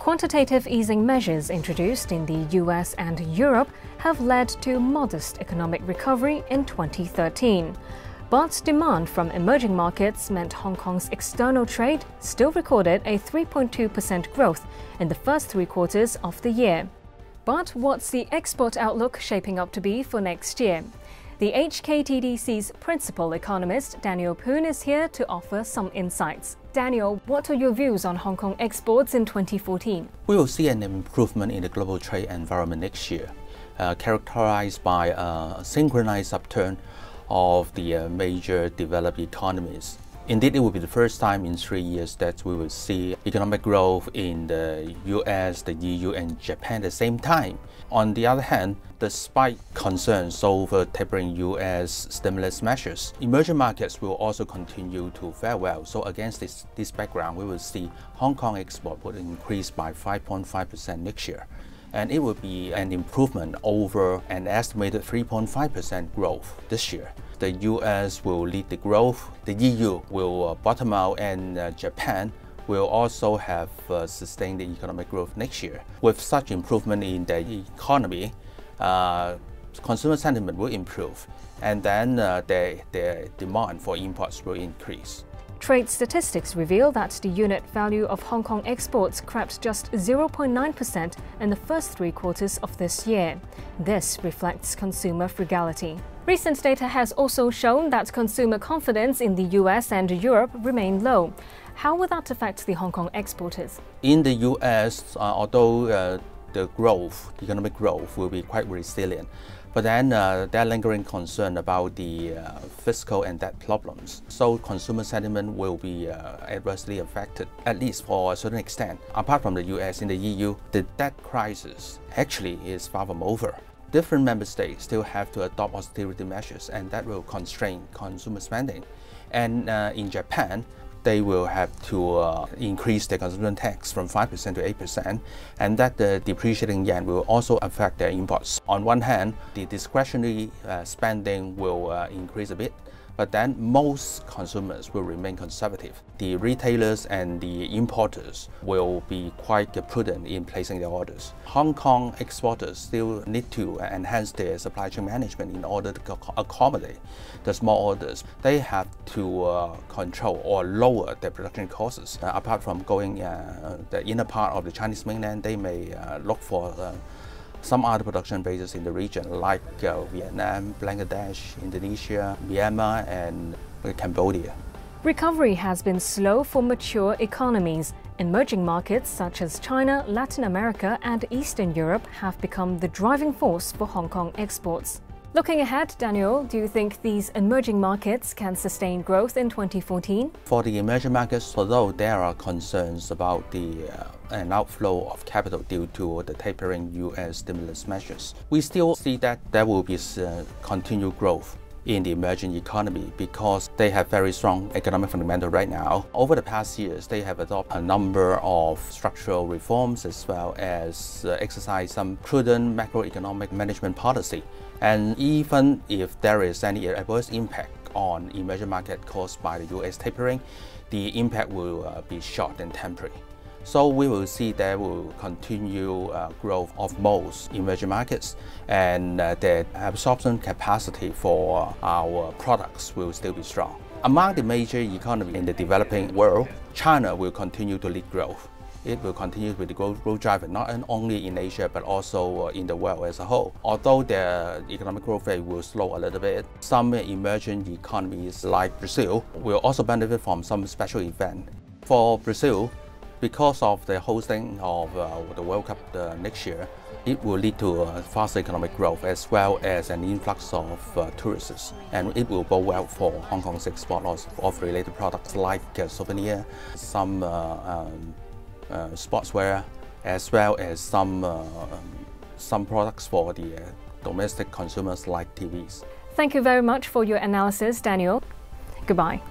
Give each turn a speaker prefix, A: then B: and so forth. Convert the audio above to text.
A: Quantitative easing measures introduced in the US and Europe have led to modest economic recovery in 2013. But demand from emerging markets meant Hong Kong's external trade still recorded a 3.2% growth in the first 3 quarters of the year. But what's the export outlook shaping up to be for next year? The HKTDC's principal economist, Daniel Poon, is here to offer some insights. Daniel, what are your views on Hong Kong exports in 2014?
B: We will see an improvement in the global trade environment next year, characterized by a synchronized upturn of the major developed economies. Indeed, it will be the first time in 3 years that we will see economic growth in the US, the EU, and Japan at the same time. On the other hand, despite concerns over tapering US stimulus measures, emerging markets will also continue to fare well. So against this background, we will see Hong Kong export will increase by 5.5% next year. And it will be an improvement over an estimated 3.5% growth this year. The US will lead the growth, the EU will bottom out, and Japan will also have sustained the economic growth next year. With such improvement in the economy, consumer sentiment will improve, and then the demand for imports will increase.
A: Trade statistics reveal that the unit value of Hong Kong exports crept just 0.9% in the first 3 quarters of this year. This reflects consumer frugality. Recent data has also shown that consumer confidence in the US and Europe remain low. How will that affect the Hong Kong exporters?
B: In the US, although the economic growth will be quite resilient, but then there are lingering concerns about the fiscal and debt problems. So consumer sentiment will be adversely affected, at least for a certain extent. Apart from the US, in the EU, the debt crisis actually is far from over. Different member states still have to adopt austerity measures, and that will constrain consumer spending. And in Japan, they will have to increase their consumption tax from 5% to 8%, and that the depreciating yen will also affect their imports. On one hand, the discretionary spending will increase a bit, but then most consumers will remain conservative. The retailers and the importers will be quite prudent in placing their orders. Hong Kong exporters still need to enhance their supply chain management in order to accommodate the small orders. They have to control or lower their production costs. Apart from going the inner part of the Chinese mainland, they may look for some other production bases in the region, like Vietnam, Bangladesh, Indonesia, Myanmar, and Cambodia.
A: Recovery has been slow for mature economies. Emerging markets such as China, Latin America, and Eastern Europe have become the driving force for Hong Kong exports. Looking ahead, Daniel, do you think these emerging markets can sustain growth in 2014?
B: For the emerging markets, although there are concerns about an outflow of capital due to the tapering US stimulus measures, we still see that there will be continued growth in the emerging economy because they have very strong economic fundamentals right now. Over the past years, they have adopted a number of structural reforms as well as exercised some prudent macroeconomic management policy. And even if there is any adverse impact on emerging market caused by the US tapering, the impact will be short and temporary. So we will see there will continue growth of most emerging markets, and the absorption capacity for our products will still be strong. Among the major economies in the developing world, China will continue to lead growth. It will continue with the growth driver, not only in Asia, but also in the world as a whole. Although the economic growth rate will slow a little bit, some emerging economies like Brazil will also benefit from some special event. For Brazil, because of the hosting of the World Cup next year, it will lead to faster economic growth as well as an influx of tourists. And it will bode well for Hong Kong's export of related products like souvenir, some sportswear, as well as some products for the domestic consumers like TVs.
A: Thank you very much for your analysis, Daniel. Goodbye.